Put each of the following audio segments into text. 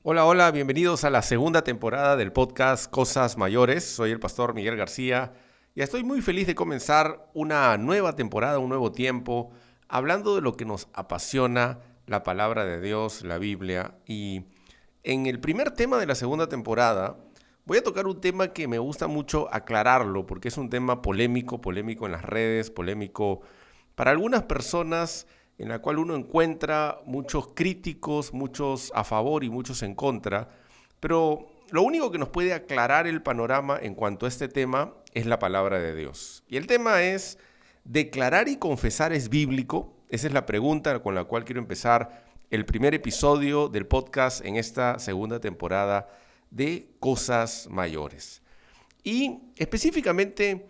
Hola, hola, bienvenidos a la segunda temporada del podcast Cosas Mayores. Soy el pastor Miguel García y estoy muy feliz de comenzar una nueva temporada, un nuevo tiempo, hablando de lo que nos apasiona, la palabra de Dios, la Biblia. Y en el primer tema de la segunda temporada voy a tocar un tema que me gusta mucho aclararlo porque es un tema polémico en las redes, polémico para algunas personas en la cual uno encuentra muchos críticos, muchos a favor y muchos en contra, pero lo único que nos puede aclarar el panorama en cuanto a este tema es la palabra de Dios. Y el tema es, ¿declarar y confesar es bíblico? Esa es la pregunta con la cual quiero empezar el primer episodio del podcast en esta segunda temporada de Cosas Mayores. Y específicamente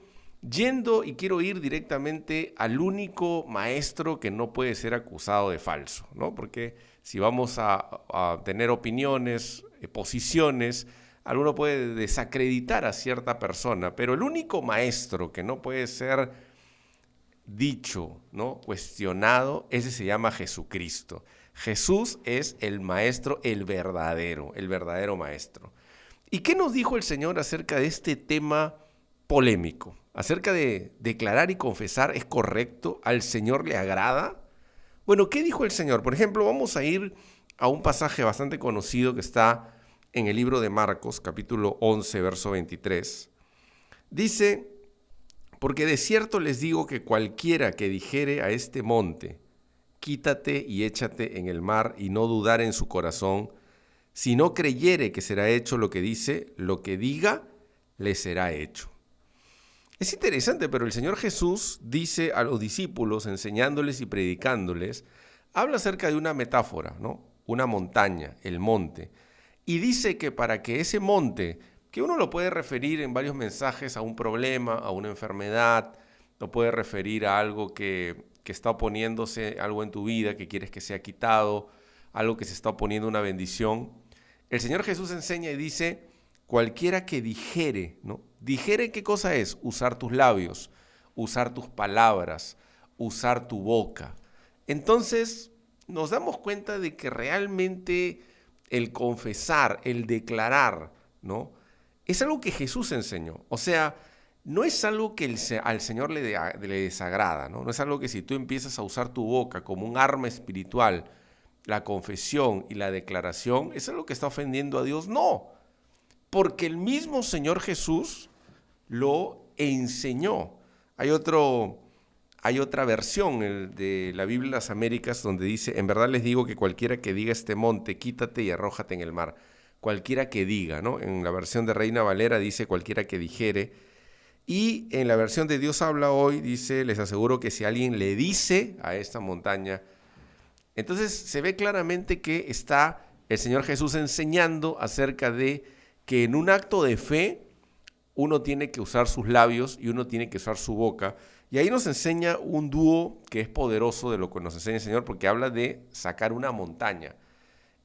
yendo y quiero ir directamente al único maestro que no puede ser acusado de falso, ¿no? Porque si vamos a tener opiniones, posiciones, alguno puede desacreditar a cierta persona, pero el único maestro que no puede ser dicho, ¿no? Cuestionado, ese se llama Jesucristo. Jesús es el maestro, el verdadero maestro. ¿Y qué nos dijo el Señor acerca de este tema polémico? Acerca de declarar y confesar, ¿es correcto? ¿Al Señor le agrada? Bueno, ¿qué dijo el Señor? Por ejemplo, vamos a ir a un pasaje bastante conocido que está en el libro de Marcos, capítulo 11, verso 23. Dice, porque de cierto les digo que cualquiera que dijere a este monte, quítate y échate en el mar, y no dudar en su corazón, si no creyere que será hecho lo que dice, lo que diga, le será hecho. Es interesante, pero el Señor Jesús dice a los discípulos, enseñándoles y predicándoles, habla acerca de una metáfora, ¿no? Una montaña, el monte. Y dice que para que ese monte, que uno lo puede referir en varios mensajes a un problema, a una enfermedad, lo puede referir a algo que está oponiéndose, algo en tu vida que quieres que sea quitado, algo que se está oponiendo a una bendición. El Señor Jesús enseña y dice, cualquiera que dijere, ¿no? Dijere, ¿qué cosa es? Usar tus labios, usar tus palabras, usar tu boca. Entonces, nos damos cuenta de que realmente el confesar, el declarar, ¿no? Es algo que Jesús enseñó. O sea, no es algo que al Señor le desagrada, ¿no? No es algo que si tú empiezas a usar tu boca como un arma espiritual, la confesión y la declaración, ¿es algo que está ofendiendo a Dios? No, porque el mismo Señor Jesús lo enseñó. Hay otra versión de la Biblia de las Américas donde dice, en verdad les digo que cualquiera que diga este monte, quítate y arrójate en el mar. Cualquiera que diga, ¿no? En la versión de Reina Valera dice cualquiera que dijere. Y en la versión de Dios habla hoy dice, les aseguro que si alguien le dice a esta montaña, entonces se ve claramente que está el Señor Jesús enseñando acerca de que en un acto de fe uno tiene que usar sus labios y uno tiene que usar su boca. Y ahí nos enseña un dúo que es poderoso de lo que nos enseña el Señor, porque habla de sacar una montaña.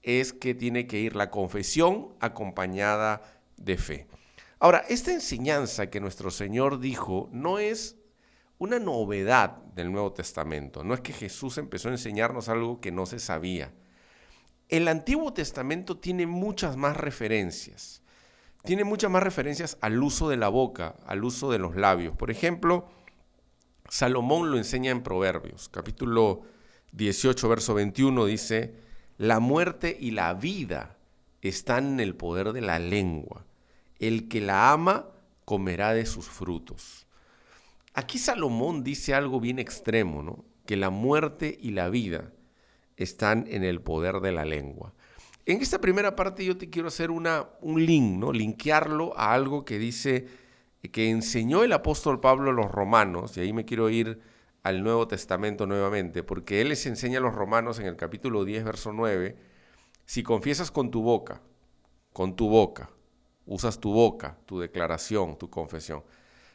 Es que tiene que ir la confesión acompañada de fe. Ahora, esta enseñanza que nuestro Señor dijo no es una novedad del Nuevo Testamento. No es que Jesús empezó a enseñarnos algo que no se sabía. El Antiguo Testamento tiene muchas más referencias. Tiene muchas más referencias al uso de la boca, al uso de los labios. Por ejemplo, Salomón lo enseña en Proverbios, capítulo 18, verso 21, dice, la muerte y la vida están en el poder de la lengua. El que la ama comerá de sus frutos. Aquí Salomón dice algo bien extremo, ¿no? Que la muerte y la vida están en el poder de la lengua. En esta primera parte yo te quiero hacer un link, ¿no? Linkearlo a algo que dice, que enseñó el apóstol Pablo a los romanos, y ahí me quiero ir al Nuevo Testamento nuevamente, porque él les enseña a los romanos en el capítulo 10, verso 9, si confiesas con tu boca, usas tu boca, tu declaración, tu confesión,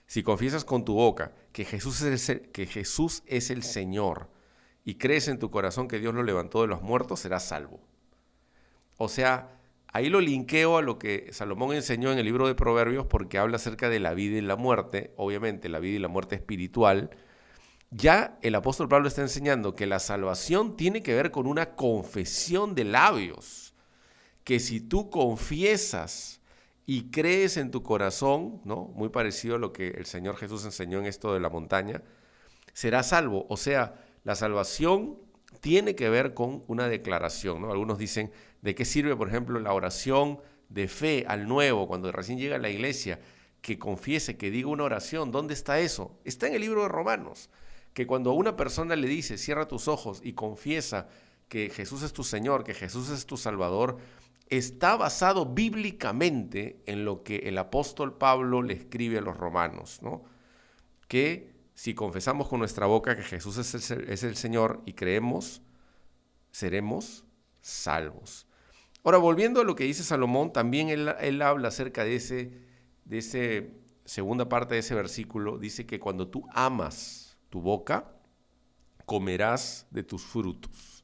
si confiesas con tu boca que Jesús es el Señor y crees en tu corazón que Dios lo levantó de los muertos, serás salvo. O sea, ahí lo linkeo a lo que Salomón enseñó en el libro de Proverbios porque habla acerca de la vida y la muerte, obviamente la vida y la muerte espiritual. Ya el apóstol Pablo está enseñando que la salvación tiene que ver con una confesión de labios, que si tú confiesas y crees en tu corazón, ¿no? Muy parecido a lo que el Señor Jesús enseñó en esto de la montaña, serás salvo. O sea, la salvación tiene que ver con una declaración, ¿no? Algunos dicen, ¿de qué sirve, por ejemplo, la oración de fe al nuevo, cuando recién llega a la iglesia, que confiese, que diga una oración? ¿Dónde está eso? Está en el libro de Romanos, que cuando a una persona le dice, cierra tus ojos y confiesa que Jesús es tu Señor, que Jesús es tu Salvador, está basado bíblicamente en lo que el apóstol Pablo le escribe a los romanos, ¿no? Que si confesamos con nuestra boca que Jesús es el Señor y creemos, seremos salvos. Ahora, volviendo a lo que dice Salomón, también él habla acerca de ese segunda parte de ese versículo. Dice que cuando tú amas tu boca, comerás de tus frutos.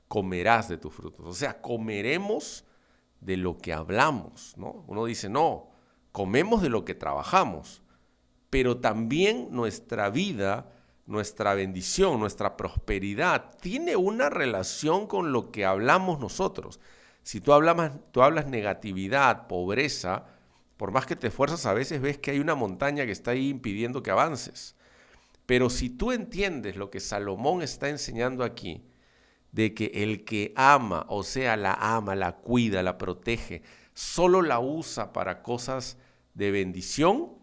Comerás de tus frutos. O sea, comeremos de lo que hablamos, ¿no? Uno dice, no, comemos de lo que trabajamos, pero también nuestra vida, nuestra bendición, nuestra prosperidad tiene una relación con lo que hablamos nosotros. Si tú hablas negatividad, pobreza, por más que te esfuerzas, a veces ves que hay una montaña que está ahí impidiendo que avances. Pero si tú entiendes lo que Salomón está enseñando aquí, de que el que ama, o sea, la ama, la cuida, la protege, solo la usa para cosas de bendición,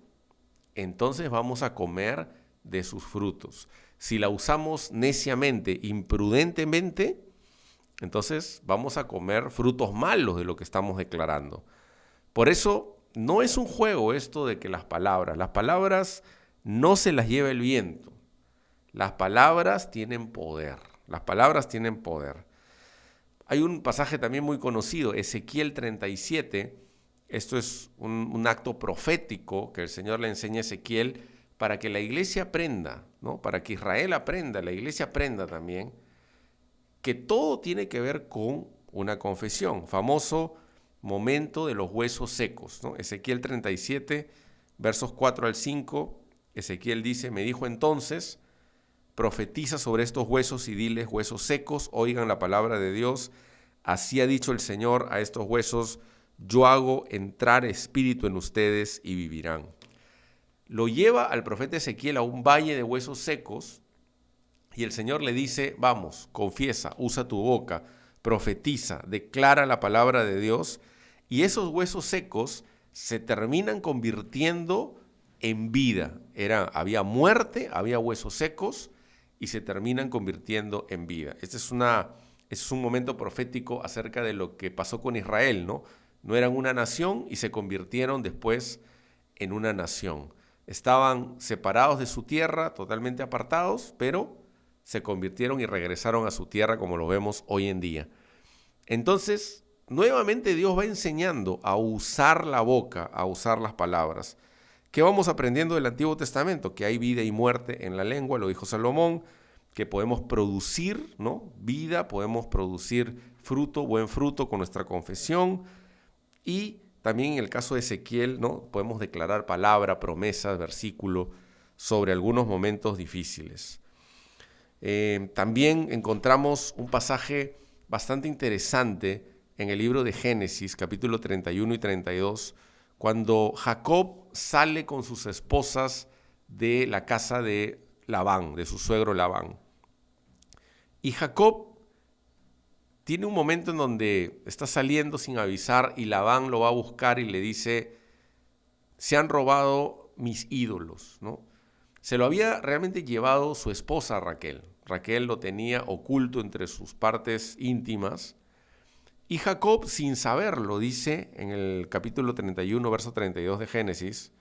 entonces vamos a comer de sus frutos. Si la usamos neciamente, imprudentemente, entonces vamos a comer frutos malos de lo que estamos declarando. Por eso no es un juego esto de que las palabras no se las lleva el viento. Las palabras tienen poder. Las palabras tienen poder. Hay un pasaje también muy conocido, Ezequiel 37. Esto es un acto profético que el Señor le enseña a Ezequiel para que la iglesia aprenda, ¿no? Para que Israel aprenda, la iglesia aprenda también, que todo tiene que ver con una confesión. Famoso momento de los huesos secos, ¿no? Ezequiel 37, versos 4 al 5, Ezequiel dice, me dijo entonces, profetiza sobre estos huesos y diles, huesos secos, oigan la palabra de Dios. Así ha dicho el Señor a estos huesos, yo hago entrar espíritu en ustedes y vivirán. Lo lleva al profeta Ezequiel a un valle de huesos secos y el Señor le dice, vamos, confiesa, usa tu boca, profetiza, declara la palabra de Dios y esos huesos secos se terminan convirtiendo en vida. Había muerte, había huesos secos y se terminan convirtiendo en vida. Este es un momento profético acerca de lo que pasó con Israel, ¿no? No eran una nación y se convirtieron después en una nación. Estaban separados de su tierra, totalmente apartados, pero se convirtieron y regresaron a su tierra como lo vemos hoy en día. Entonces, nuevamente Dios va enseñando a usar la boca, a usar las palabras. ¿Qué vamos aprendiendo del Antiguo Testamento? Que hay vida y muerte en la lengua, lo dijo Salomón, que podemos producir, ¿no? Vida, podemos producir fruto, buen fruto con nuestra confesión y también en el caso de Ezequiel, ¿no? Podemos declarar palabra, promesas, versículo sobre algunos momentos difíciles. También encontramos un pasaje bastante interesante en el libro de Génesis, capítulo 31 y 32, cuando Jacob sale con sus esposas de la casa de Labán, de su suegro Labán. Y Jacob tiene un momento en donde está saliendo sin avisar y Labán lo va a buscar y le dice, se han robado mis ídolos, ¿no? Se lo había realmente llevado su esposa Raquel. Raquel lo tenía oculto entre sus partes íntimas. Y Jacob, sin saberlo, dice en el capítulo 31, verso 32 de Génesis,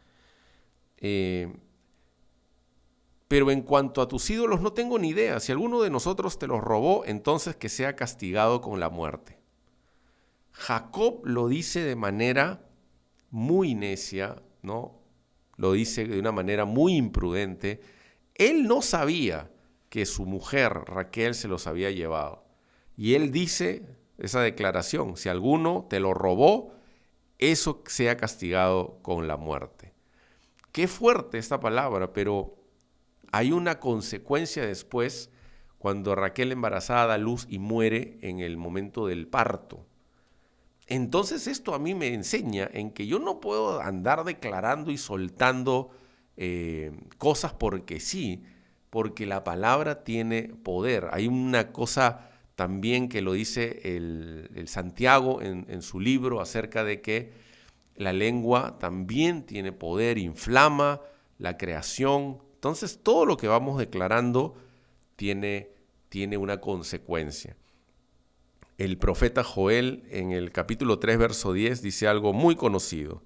pero en cuanto a tus ídolos no tengo ni idea. Si alguno de nosotros te los robó, entonces que sea castigado con la muerte. Jacob lo dice de manera muy necia, ¿no? Lo dice de una manera muy imprudente. Él no sabía que su mujer Raquel se los había llevado. Y él dice esa declaración, si alguno te lo robó, eso sea castigado con la muerte. Qué fuerte esta palabra, pero hay una consecuencia después cuando Raquel embarazada da luz y muere en el momento del parto. Entonces esto a mí me enseña en que yo no puedo andar declarando y soltando cosas porque sí, porque la palabra tiene poder. Hay una cosa también que lo dice el Santiago en su libro acerca de que la lengua también tiene poder, inflama la creación. Entonces todo lo que vamos declarando tiene una consecuencia. El profeta Joel en el capítulo 3, verso 10 dice algo muy conocido.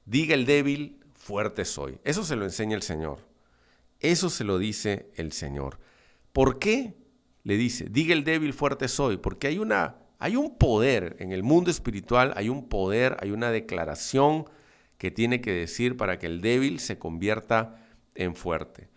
Diga el débil, fuerte soy. Eso se lo enseña el Señor. Eso se lo dice el Señor. ¿Por qué? Le dice, diga el débil, fuerte soy. Porque hay un poder en el mundo espiritual, hay un poder, hay una declaración que tiene que decir para que el débil se convierta en fuerte.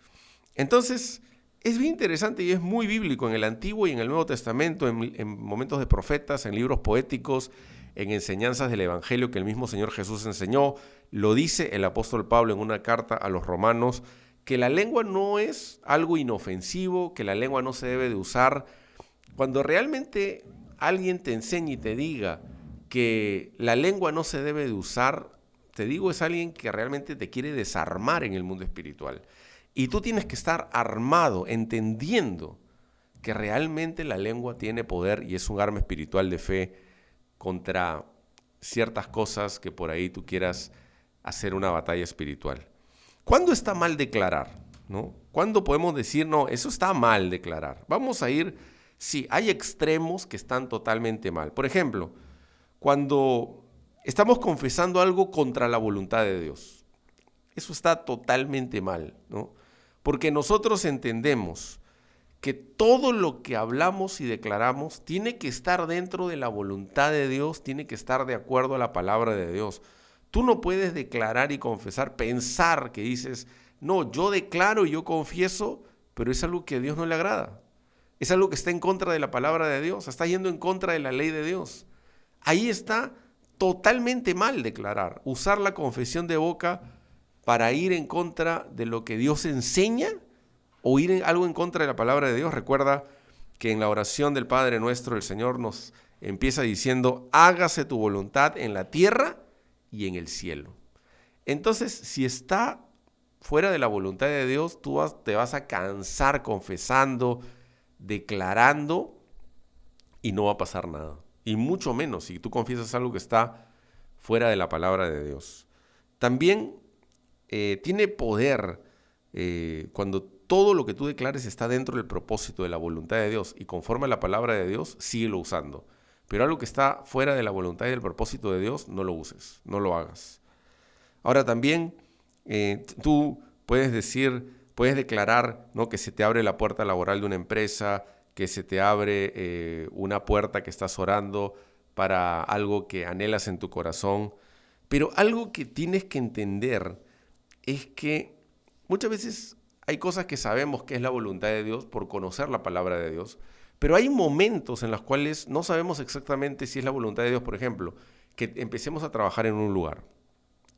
Entonces, es bien interesante y es muy bíblico en el Antiguo y en el Nuevo Testamento, en momentos de profetas, en libros poéticos, en enseñanzas del Evangelio que el mismo Señor Jesús enseñó. Lo dice el apóstol Pablo en una carta a los romanos, que la lengua no es algo inofensivo, que la lengua no se debe de usar. Cuando realmente alguien te enseñe y te diga que la lengua no se debe de usar, te digo, es alguien que realmente te quiere desarmar en el mundo espiritual. Y tú tienes que estar armado, entendiendo que realmente la lengua tiene poder y es un arma espiritual de fe contra ciertas cosas que por ahí tú quieras hacer una batalla espiritual. ¿Cuándo está mal declarar? ¿No? ¿Cuándo podemos decir, no, eso está mal declarar? Vamos a ir, sí, hay extremos que están totalmente mal. Por ejemplo, cuando estamos confesando algo contra la voluntad de Dios. Eso está totalmente mal, ¿no? Porque nosotros entendemos que todo lo que hablamos y declaramos tiene que estar dentro de la voluntad de Dios, tiene que estar de acuerdo a la palabra de Dios. Tú no puedes declarar y confesar, pensar que dices, no, yo declaro y yo confieso, pero es algo que a Dios no le agrada. Es algo que está en contra de la palabra de Dios, está yendo en contra de la ley de Dios. Ahí está totalmente mal declarar, usar la confesión de boca para ir en contra de lo que Dios enseña o ir en algo en contra de la palabra de Dios. Recuerda que en la oración del Padre Nuestro el Señor nos empieza diciendo, hágase tu voluntad en la tierra y en el cielo. Entonces, si está fuera de la voluntad de Dios, te vas a cansar confesando, declarando y no va a pasar nada. Y mucho menos si tú confiesas algo que está fuera de la palabra de Dios. También tiene poder cuando todo lo que tú declares está dentro del propósito de la voluntad de Dios y conforme a la palabra de Dios, síguelo usando. Pero algo que está fuera de la voluntad y del propósito de Dios, no lo uses, no lo hagas. Ahora también tú puedes decir, puedes declarar, ¿no?, que se te abre la puerta laboral de una empresa, que se te abre una puerta que estás orando para algo que anhelas en tu corazón. Pero algo que tienes que entender es que muchas veces hay cosas que sabemos que es la voluntad de Dios por conocer la palabra de Dios, pero hay momentos en los cuales no sabemos exactamente si es la voluntad de Dios. Por ejemplo, que empecemos a trabajar en un lugar.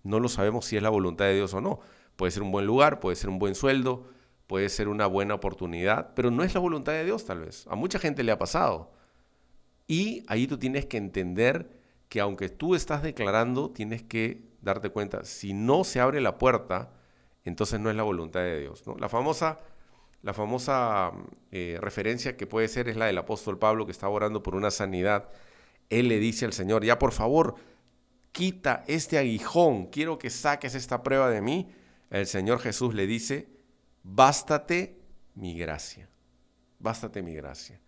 No lo sabemos si es la voluntad de Dios o no. Puede ser un buen lugar, puede ser un buen sueldo, puede ser una buena oportunidad, pero no es la voluntad de Dios tal vez. A mucha gente le ha pasado. Y ahí tú tienes que entender que aunque tú estás declarando, tienes que darte cuenta, si no se abre la puerta, entonces no es la voluntad de Dios, ¿no? La famosa referencia que puede ser es la del apóstol Pablo que estaba orando por una sanidad. Él le dice al Señor, ya por favor, quita este aguijón, quiero que saques esta prueba de mí. El Señor Jesús le dice, bástate mi gracia, bástate mi gracia.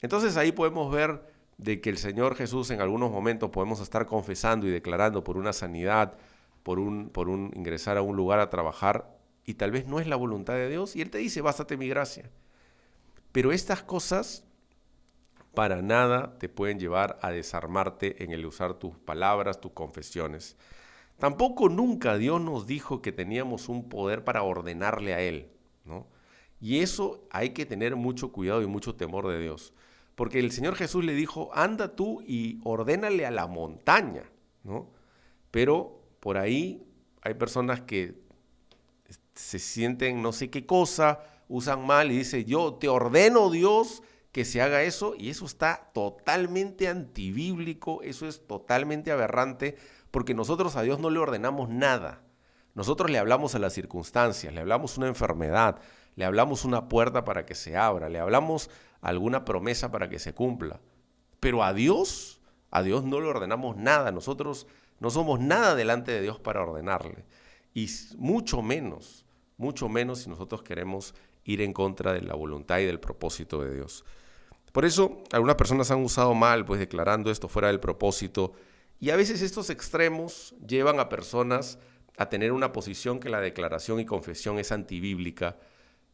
Entonces ahí podemos ver de que el Señor Jesús en algunos momentos podemos estar confesando y declarando por una sanidad, por un ingresar a un lugar a trabajar, y tal vez no es la voluntad de Dios, y Él te dice, bástate mi gracia. Pero estas cosas para nada te pueden llevar a desarmarte en el usar tus palabras, tus confesiones. Tampoco nunca Dios nos dijo que teníamos un poder para ordenarle a Él, ¿no? Y eso hay que tener mucho cuidado y mucho temor de Dios. Porque el Señor Jesús le dijo, anda tú y ordénale a la montaña, ¿no? Pero por ahí hay personas que se sienten no sé qué cosa, usan mal y dicen, yo te ordeno, Dios, que se haga eso, y eso está totalmente antibíblico, eso es totalmente aberrante, porque nosotros a Dios no le ordenamos nada. Nosotros le hablamos a las circunstancias, le hablamos una enfermedad, le hablamos una puerta para que se abra, le hablamos alguna promesa para que se cumpla. Pero a Dios no le ordenamos nada. Nosotros no somos nada delante de Dios para ordenarle. Y mucho menos si nosotros queremos ir en contra de la voluntad y del propósito de Dios. Por eso, algunas personas han usado mal, pues declarando esto fuera del propósito. Y a veces estos extremos llevan a personas a tener una posición que la declaración y confesión es antibíblica,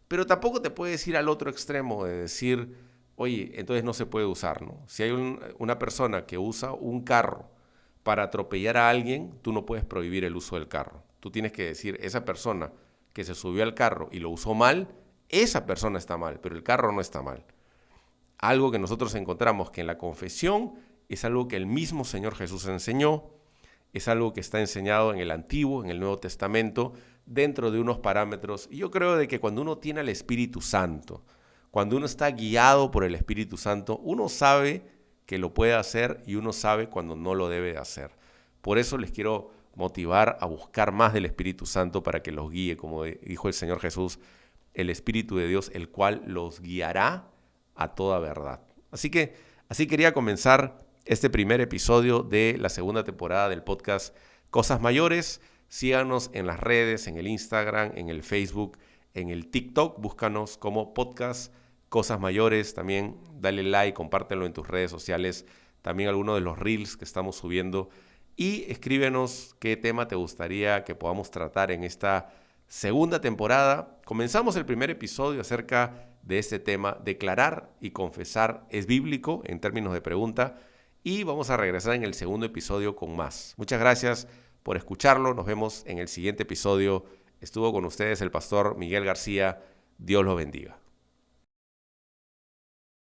pero tampoco te puedes ir al otro extremo de decir, oye, entonces no se puede usar, ¿no? Si hay una persona que usa un carro para atropellar a alguien, tú no puedes prohibir el uso del carro. Tú tienes que decir, esa persona que se subió al carro y lo usó mal, esa persona está mal, pero el carro no está mal. Algo que nosotros encontramos que en la confesión es algo que el mismo Señor Jesús enseñó, es algo que está enseñado en el Antiguo, en el Nuevo Testamento, dentro de unos parámetros. Y yo creo de que cuando uno tiene al Espíritu Santo, cuando uno está guiado por el Espíritu Santo, uno sabe que lo puede hacer y uno sabe cuando no lo debe hacer. Por eso les quiero motivar a buscar más del Espíritu Santo para que los guíe, como dijo el Señor Jesús, el Espíritu de Dios, el cual los guiará a toda verdad. Así quería comenzar este primer episodio de la segunda temporada del podcast Cosas Mayores. Síganos en las redes, en el Instagram, en el Facebook, en el TikTok. Búscanos como podcast Cosas Mayores. También dale like, compártelo en tus redes sociales. También algunos de los reels que estamos subiendo. Y escríbenos qué tema te gustaría que podamos tratar en esta segunda temporada. Comenzamos el primer episodio acerca de este tema. Declarar y confesar es bíblico en términos de pregunta. Y vamos a regresar en el segundo episodio con más. Muchas gracias por escucharlo. Nos vemos en el siguiente episodio. Estuvo con ustedes el pastor Miguel García. Dios los bendiga.